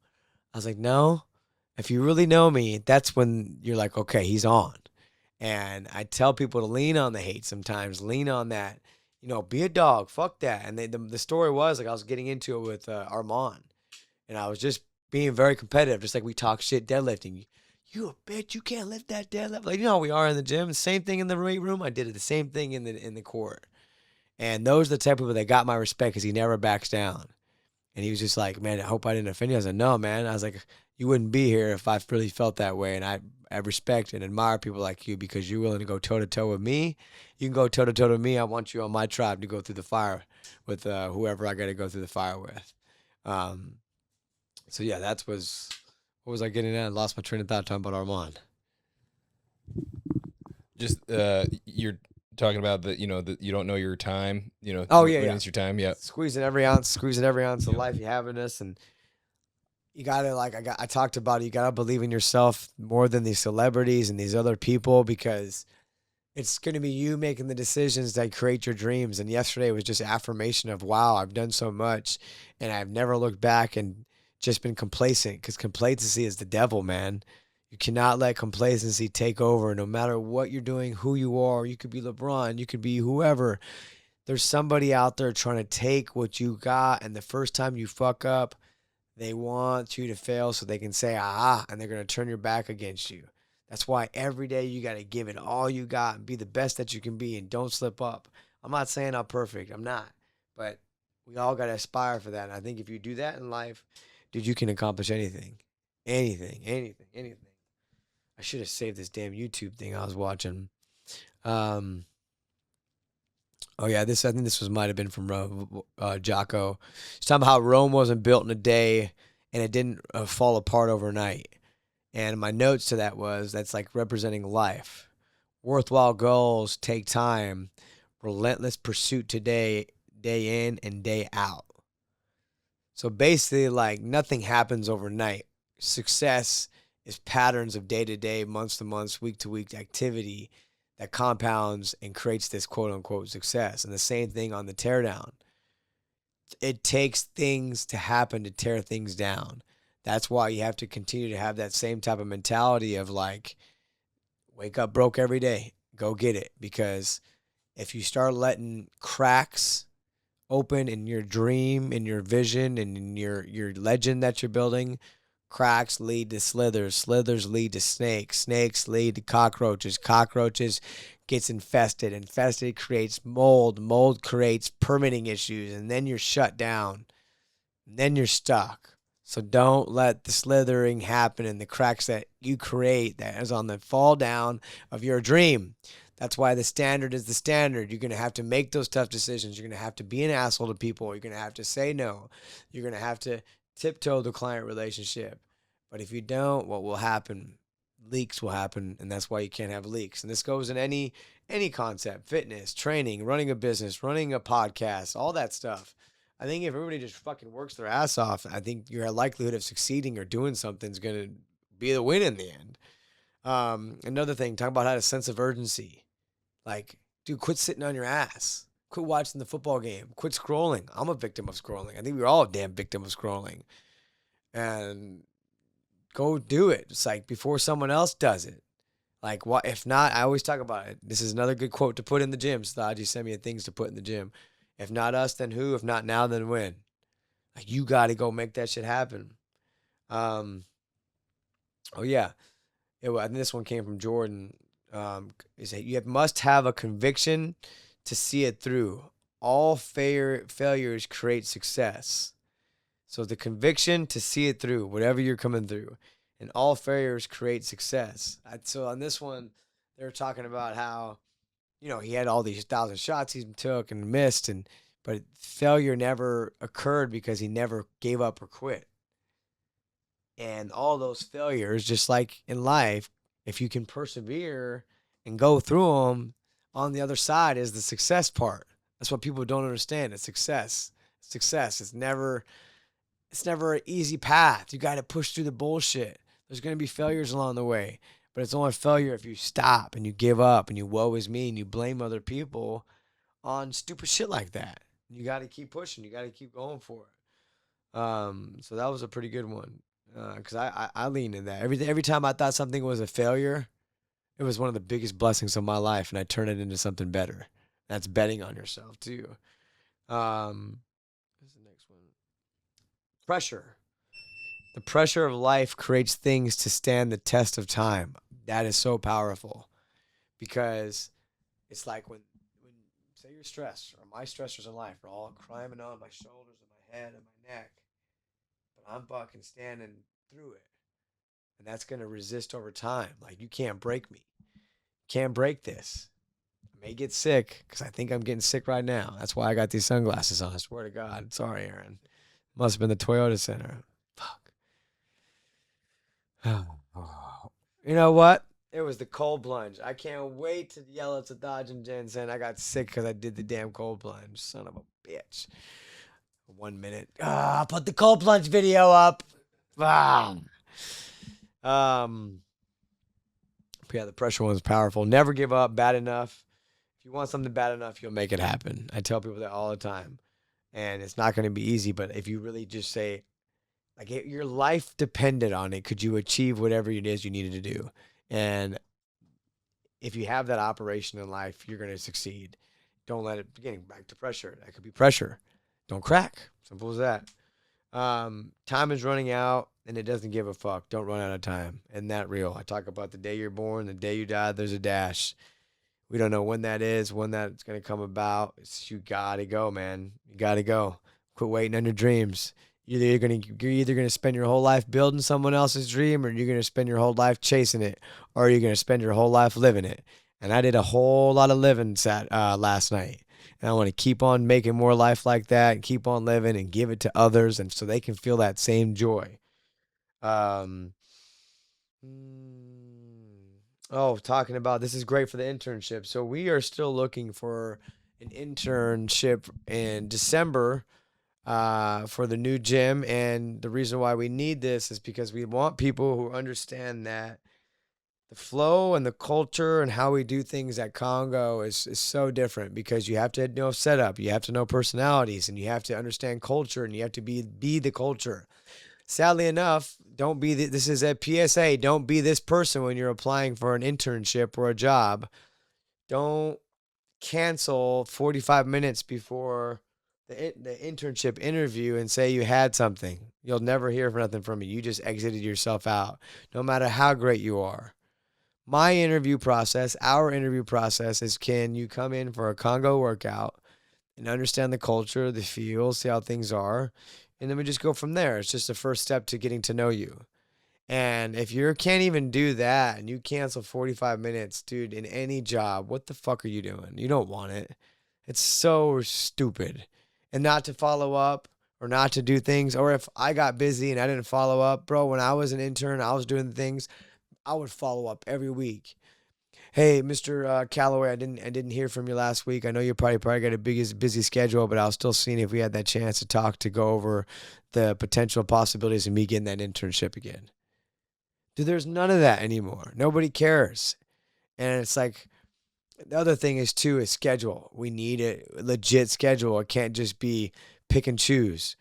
I was like, no, if you really know me, that's when you're like, okay, he's on. And I tell people to lean on the hate sometimes, lean on that, be a dog, fuck that. And the story was, like, I was getting into it with Armand, and I was just being very competitive, just like we talk shit deadlifting. You a bitch, you can't lift that deadlift. Like, how we are in the gym. Same thing in the weight room. I did it the same thing in the court. And those are the type of people that got my respect, because he never backs down. And he was just like, man, I hope I didn't offend you. I was like, no, man. I was like, you wouldn't be here if I really felt that way. And I respect and admire people like you, because you're willing to go toe-to-toe with me. You can go toe-to-toe with me. I want you on my tribe to go through the fire with whoever I got to go through the fire with. So, yeah, what was I getting at? I lost my train of thought talking about Armand. Just you're talking about that you don't know your time. Oh yeah, it's your time. Yeah, squeezing every ounce of life you have in this, and you gotta, like, I talked about it. You gotta believe in yourself more than these celebrities and these other people, because it's gonna be you making the decisions that create your dreams. And yesterday was just affirmation of, wow, I've done so much, and I've never looked back and just been complacent, because complacency is the devil, man. You cannot let complacency take over. No matter what you're doing, who you are, you could be LeBron, you could be whoever. There's somebody out there trying to take what you got, and the first time you fuck up, they want you to fail so they can say, and they're going to turn your back against you. That's why every day you got to give it all you got and be the best that you can be, and don't slip up. I'm not saying I'm perfect. I'm not. But we all got to aspire for that. And I think if you do that in life, dude, you can accomplish anything. Anything. I should have saved this damn YouTube thing I was watching. Oh yeah, I think this might have been from Jocko. He's talking about how Rome wasn't built in a day, and it didn't fall apart overnight. And my notes to that that's like representing life. Worthwhile goals take time. Relentless pursuit today, day in and day out. So basically, like, nothing happens overnight. Success is patterns of day-to-day, months-to-months, week-to-week activity that compounds and creates this quote-unquote success. And the same thing on the teardown. It takes things to happen to tear things down. That's why you have to continue to have that same type of mentality of, like, wake up broke every day, go get it. Because if you start letting cracks open in your dream, in your vision, and in your legend that you're building, cracks lead to slithers. Slithers lead to snakes. Snakes lead to cockroaches. Cockroaches gets infested. Infested creates mold. Mold creates permitting issues. And then you're shut down. And then you're stuck. So don't let the slithering happen and the cracks that you create that is on the fall down of your dream. That's why the standard is the standard. You're going to have to make those tough decisions. You're going to have to be an asshole to people. You're going to have to say no. You're going to have to tiptoe the client relationship. But if you don't, what will happen? Leaks will happen, and that's why you can't have leaks. And this goes in any concept: fitness, training, running a business, running a podcast, all that stuff. I think if everybody just fucking works their ass off, I think your likelihood of succeeding or doing something is going to be the win in the end. Another thing, talk about how a sense of urgency. Like, dude, quit sitting on your ass. Quit watching the football game. Quit scrolling. I'm a victim of scrolling. I think we're all a damn victim of scrolling. And go do it. It's like before someone else does it. Like, what if not? I always talk about it. This is another good quote to put in the gym. Stodgy sent me things to put in the gym. If not us, then who? If not now, then when? Like, you got to go make that shit happen. Oh yeah, I think this one came from Jordan. Is that you must have a conviction to see it through. All failures create success. So the conviction to see it through, whatever you're coming through, and all failures create success. So on this one, they were talking about how, he had all these 1,000 shots he took and missed, but failure never occurred because he never gave up or quit. And all those failures, just like in life, if you can persevere and go through them, on the other side is the success part. That's what people don't understand. It's success. It's never an easy path. You got to push through the bullshit. There's going to be failures along the way, but it's only a failure if you stop and you give up and you woe is me and you blame other people on stupid shit like that. You got to keep pushing. You got to keep going for it. So that was a pretty good one. Because I lean in that. Every time I thought something was a failure, it was one of the biggest blessings of my life, and I turn it into something better. That's betting on yourself too. What's the next one? Pressure. The pressure of life creates things to stand the test of time. That is so powerful, because it's like when say you're stressed, or my stressors in life are all climbing on my shoulders and my head and my neck. I'm fucking standing through it. And that's going to resist over time. Like, you can't break me. Can't break this. I may get sick, because I think I'm getting sick right now. That's why I got these sunglasses on. I swear to God. Sorry, Aaron. Must have been the Toyota Center. Fuck. You know what? It was the cold plunge. I can't wait to yell at the Dodge and Jensen. I got sick because I did the damn cold plunge. Son of a bitch. 1 minute. Put the cold plunge video up. Yeah, the pressure one is powerful. Never give up. Bad enough. If you want something bad enough, you'll make it happen. I tell people that all the time. And it's not going to be easy, but if you really just say, like, your life depended on it, could you achieve whatever it is you needed to do? And if you have that operation in life, you're going to succeed. Don't let it, getting back to pressure. That could be pressure. Don't crack. Simple as that. Time is running out, and it doesn't give a fuck. Don't run out of time. Isn't that real? I talk about the day you're born, the day you die, there's a dash. We don't know when that is, when that's going to come about. You got to go, man. You got to go. Quit waiting on your dreams. You're either going to spend your whole life building someone else's dream, or you're going to spend your whole life chasing it, or you're going to spend your whole life living it. And I did a whole lot of living last night. And I want to keep on making more life like that and keep on living and give it to others, and so they can feel that same joy. Talking about this is great for the internship. So we are still looking for an internship in December for the new gym. And the reason why we need this is because we want people who understand that the flow and the culture and how we do things at Congo is so different, because you have to know setup, you have to know personalities, and you have to understand culture, and you have to be the culture. Sadly enough, this is a PSA, don't be this person when you're applying for an internship or a job. Don't cancel 45 minutes before the internship interview and say you had something. You'll never hear nothing from you. You just exited yourself out, no matter how great you are. My interview process, our interview process is, can you come in for a Congo workout and understand the culture, the feel, see how things are, and then we just go from there. It's just the first step to getting to know you. And if you can't even do that and you cancel 45 minutes, dude, in any job, what the fuck are you doing? You don't want it. It's so stupid. And not to follow up or not to do things, or if I got busy and I didn't follow up, bro, when I was an intern, I was doing the things, I would follow up every week. Hey, Mr. Calloway, I didn't hear from you last week. I know you probably got a busy schedule, but I was still seeing if we had that chance to go over the potential possibilities of me getting that internship again. Dude, there's none of that anymore. Nobody cares. And it's like, the other thing is too is schedule. We need a legit schedule. It can't just be pick and choose.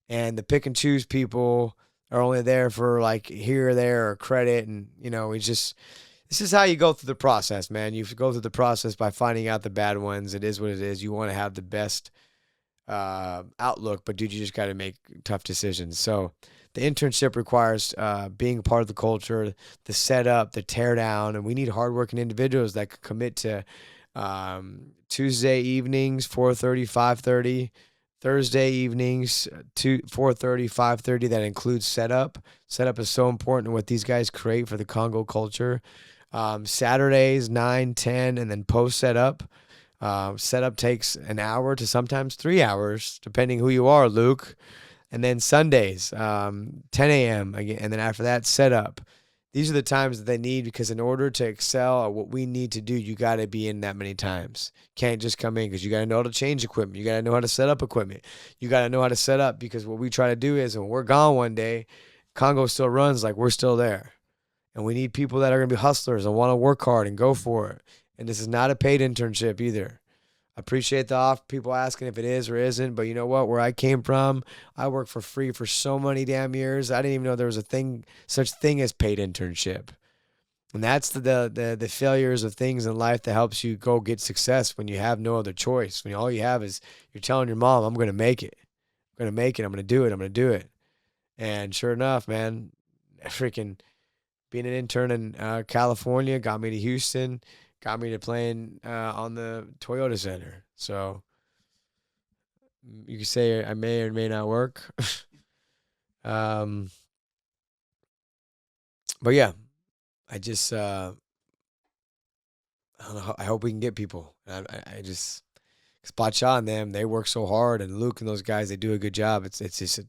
And the pick and choose people are only there for like here or there or credit. And, you know, it's just, this is how you go through the process, man. You go through the process by finding out the bad ones. It is what it is. You want to have the best outlook, but dude, you just got to make tough decisions. So the internship requires being part of the culture, the setup, the tear down, and we need hardworking individuals that could commit to Tuesday evenings, 4:30, 5:30, Thursday evenings, 4:30, 5:30. That includes setup. Setup is so important in what these guys create for the Congo culture. Saturdays, 9, 10, and then post setup. Setup takes an hour to sometimes 3 hours, depending who you are, Luke. And then Sundays, 10 a.m. again, and then after that, setup. These are the times that they need, because in order to excel at what we need to do, you got to be in that many times. Can't just come in, because you got to know how to change equipment. You got to know how to set up equipment. You got to know how to set up, because what we try to do is when we're gone one day, Congo still runs like we're still there. And we need people that are going to be hustlers and want to work hard and go for it. And this is not a paid internship either. I appreciate the people asking if it is or isn't, but you know what? Where I came from, I worked for free for so many damn years. I didn't even know there was such thing as paid internship. And that's the failures of things in life that helps you go get success when you have no other choice. When all you have is you're telling your mom, I'm going to make it. I'm going to make it. I'm going to do it. I'm going to do it. And sure enough, man, freaking being an intern in California got me to Houston. Got me to playing on the Toyota Center. So you could say I may or may not work. But yeah, I just, I don't know. I hope we can get people. I just, because Bacha and them, they work so hard, and Luke and those guys, they do a good job. It's just,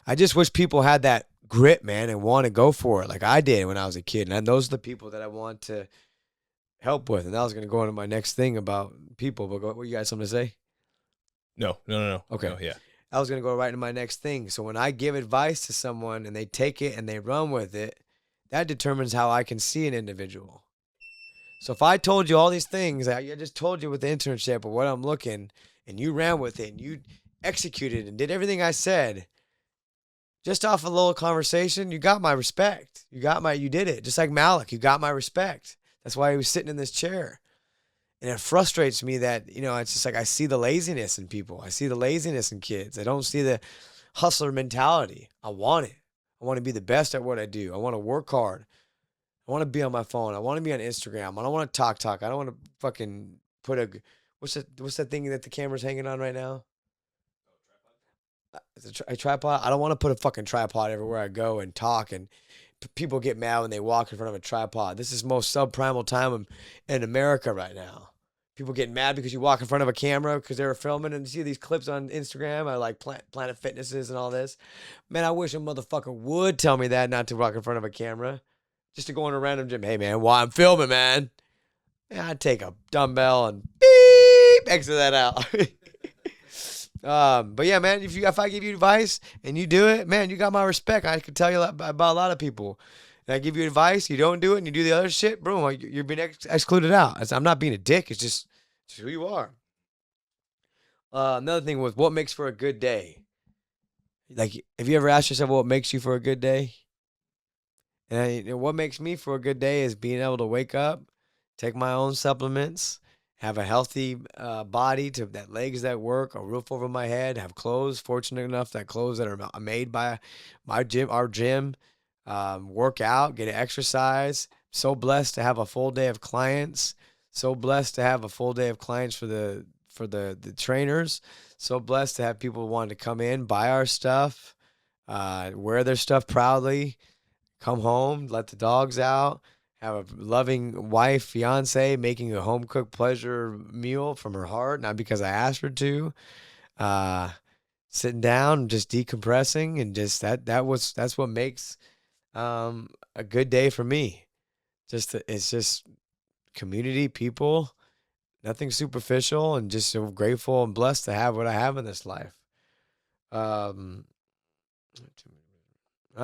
I just wish people had that grit, man, and want to go for it like I did when I was a kid. And those are the people that I want to help with. And I was going to go into my next thing about people, but what, you got something to say? No. Okay. No, yeah. I was going to go right into my next thing. So when I give advice to someone and they take it and they run with it, that determines how I can see an individual. So if I told you all these things, I just told you with the internship or what I'm looking, and you ran with it and you executed and did everything I said, just off a little conversation, you got my respect. You did it. Just like Malik, you got my respect. That's why he was sitting in this chair. And it frustrates me that, you know, it's just like I see the laziness in people. I see the laziness in kids. I don't see the hustler mentality. I want it. I want to be the best at what I do. I want to work hard. I want to be on my phone. I want to be on Instagram. I don't want to talk. I don't want to fucking put a, what's that thing that the camera's hanging on right now? A tripod? I don't want to put a fucking tripod everywhere I go and talk, and people get mad when they walk in front of a tripod. This is most subprimal time in America right now. People get mad because you walk in front of a camera because they were filming, and you see these clips on Instagram. I like Planet Fitnesses and all this. Man, I wish a motherfucker would tell me that, not to walk in front of a camera. Just to go in a random gym. Hey, man, while I'm filming, man, I'd take a dumbbell and beep, exit that out. But yeah, man, if I give you advice and you do it, man, you got my respect. I can tell you about a lot of people. And I give you advice, you don't do it, and you do the other shit, bro, you're being excluded out. I'm not being a dick. It's just who you are. Another thing was what makes for a good day. Like, have you ever asked yourself what makes you for a good day? And what makes me for a good day is being able to wake up, take my own supplements, have a healthy body, that legs that work, a roof over my head, have clothes, fortunate enough that clothes that are made by our gym, work out, get exercise. So blessed to have a full day of clients. So blessed to have a full day of clients for the trainers. So blessed to have people wanting to come in, buy our stuff, wear their stuff proudly, come home, let the dogs out, have a loving wife, fiance, making a home-cooked pleasure meal from her heart, not because I asked her to. Sitting down, just decompressing, and just that's what makes a good day for me. It's just community, people, nothing superficial, and just so grateful and blessed to have what I have in this life. All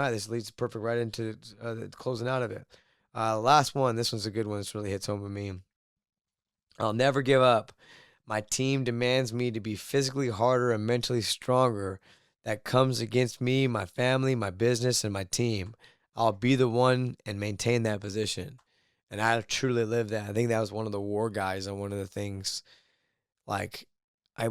right, this leads perfect right into the closing out of it. Last one. This one's a good one. This really hits home with me. I'll never give up. My team demands me to be physically harder and mentally stronger. That comes against me, my family, my business, and my team. I'll be the one and maintain that position. And I truly live that. I think that was one of the war guys on one of the things. Like, I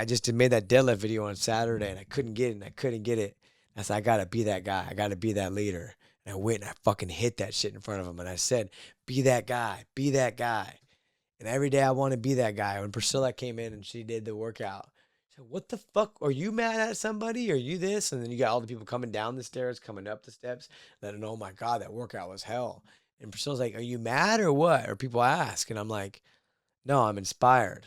just made that deadlift video on Saturday, and I couldn't get it. I said, I got to be that guy. I got to be that leader. And I went and I fucking hit that shit in front of him. And I said, be that guy. Be that guy. And every day I want to be that guy. When Priscilla came in and she did the workout, she said, what the fuck? Are you mad at somebody? Are you this? And then you got all the people coming down the stairs, coming up the steps, letting know, oh my God, that workout was hell. And Priscilla's like, are you mad or what? Or people ask. And I'm like, no, I'm inspired.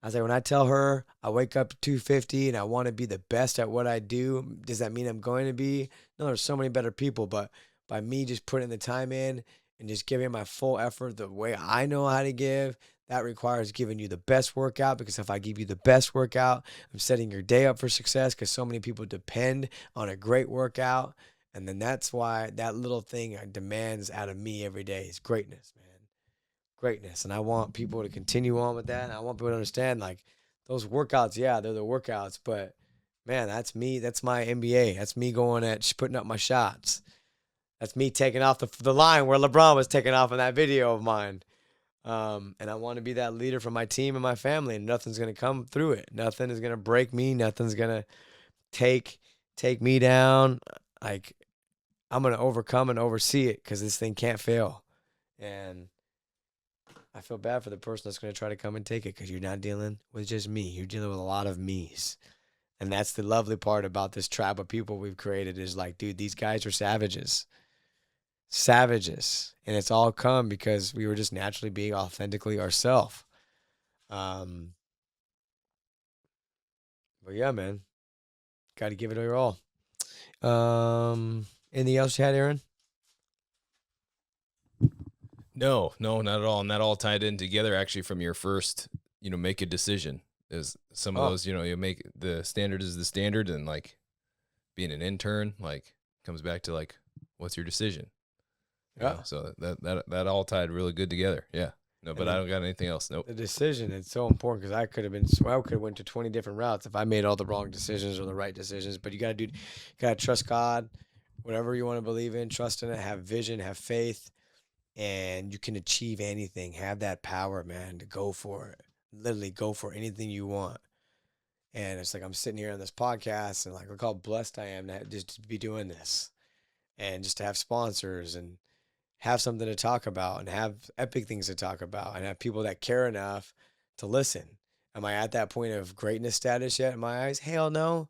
I was like, when I tell her I wake up at 2:50 and I want to be the best at what I do, does that mean I'm going to be? No, there's so many better people. But by me just putting the time in and just giving my full effort the way I know how to give, that requires giving you the best workout. Because if I give you the best workout, I'm setting your day up for success, because so many people depend on a great workout. And then that's why that little thing demands out of me every day is greatness, man. Greatness. And I want people to continue on with that. And I want people to understand, like, those workouts, yeah, they're the workouts, but man, that's me. That's my NBA. That's me going at putting up my shots. That's me taking off the line where LeBron was taking off in that video of mine. And I want to be that leader for my team and my family, and nothing's going to come through it. Nothing is going to break me. Nothing's going to take me down. Like, I'm going to overcome and oversee it, because this thing can't fail. And I feel bad for the person that's going to try to come and take it, because you're not dealing with just me. You're dealing with a lot of me's. And that's the lovely part about this tribe of people we've created is like, dude, these guys are savages. Savages. And it's all come because we were just naturally being authentically ourselves. But yeah, man. Got to give it your all. Anything else you had, Aaron? No, not at all. And that all tied in together actually from your first, make a decision. Is some of those, you make the standard is the standard, and like being an intern, like comes back to like, what's your decision? Yeah. So that all tied really good together. Yeah. No, but I don't got anything else. Nope. The decision, it's so important, because I could have went to 20 different routes if I made all the wrong decisions or the right decisions. But you got to trust God, whatever you want to believe in, trust in it, have vision, have faith. And you can achieve anything. Have that power, man, to go for it. Literally go for anything you want. And it's like I'm sitting here on this podcast and like, look how blessed I am just to be doing this. And just to have sponsors and have something to talk about and have epic things to talk about and have people that care enough to listen. Am I at that point of greatness status yet in my eyes? Hell no.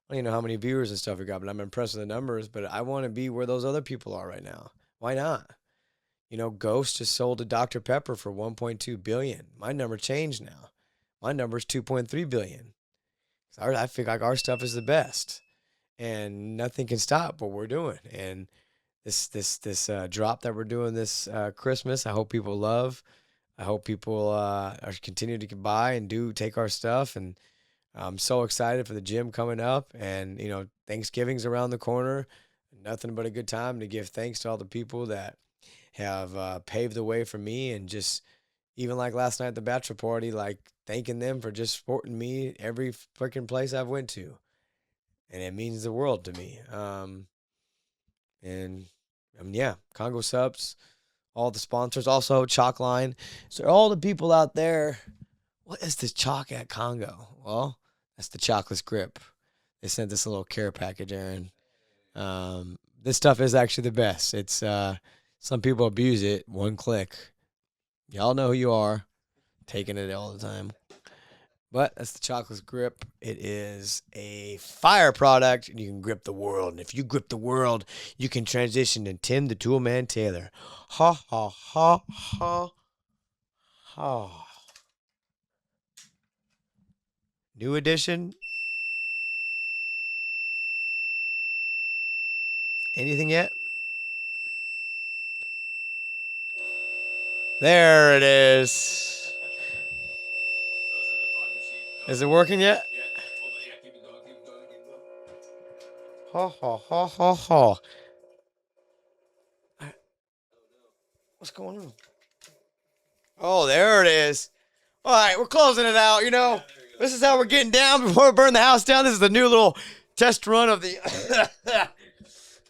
I don't even know how many viewers and stuff we got, but I'm impressed with the numbers. But I want to be where those other people are right now. Why not? Ghost just sold to Dr. Pepper for $1.2 billion. My number changed now. My number is $2.3 billion. I feel like our stuff is the best, and nothing can stop what we're doing. And this drop that we're doing this Christmas, I hope people love. I hope people are continue to buy and take our stuff. And I'm so excited for the gym coming up. And Thanksgiving's around the corner. Nothing but a good time to give thanks to all the people that have paved the way for me, and just even like last night at the bachelor party, like thanking them for just supporting me every freaking place I've went to, and it means the world to me. Yeah, Congo Subs, all the sponsors, also Chalk Line. So all the people out there, what is this chalk at Congo? Well, that's the Chalkless Grip. They sent this little care package, Aaron. This stuff is actually the best. It's some people abuse it. One click. Y'all know who you are. Taking it all the time. But that's the Chalkless Grip. It is a fire product, and you can grip the world. And if you grip the world, you can transition to Tim the Toolman Taylor. Ha, ha, ha, ha, ha. New edition. Anything yet? There it is. Is it working yet? Ha ha ha ha ha. What's going on? Oh, there it is. All right, we're closing it out. You know, this is how we're getting down before we burn the house down. This is the new little test run of the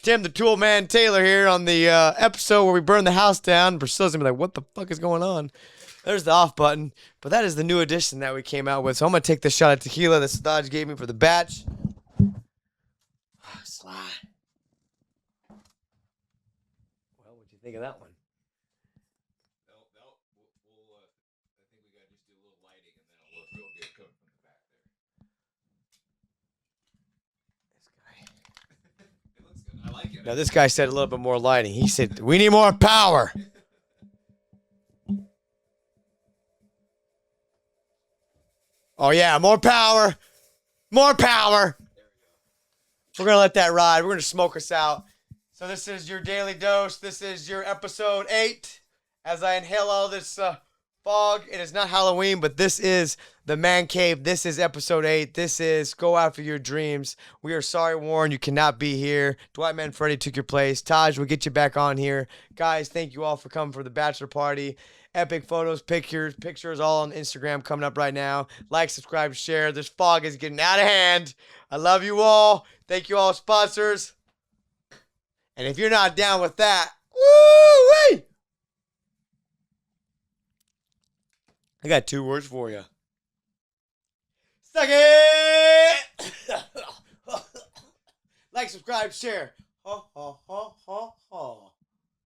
Tim the Tool Man Taylor here on the episode where we burn the house down. Priscilla's gonna be like, what the fuck is going on? There's the off button. But that is the new addition that we came out with. So I'm gonna take this shot of tequila that Sadaj gave me for the batch. Sly. Well, what'd you think of that one? Now, this guy said a little bit more lighting. He said, we need more power. Oh, yeah, more power. More power. We're going to let that ride. We're going to smoke us out. So this is your daily dose. This is your episode 8. As I inhale all this fog, it is not Halloween, but this is the Man Cave. This is episode 8. This is Go After Your Dreams. We are sorry, Warren, you cannot be here. Dwight Manfredi took your place. Taj, we'll get you back on here. Guys, thank you all for coming for the bachelor party. Epic photos, pictures all on Instagram coming up right now. Like, subscribe, share. This fog is getting out of hand. I love you all. Thank you all, sponsors. And if you're not down with that, woo-wee! I got 2 words for you. Suck it! Like, subscribe, share. Ho, ho,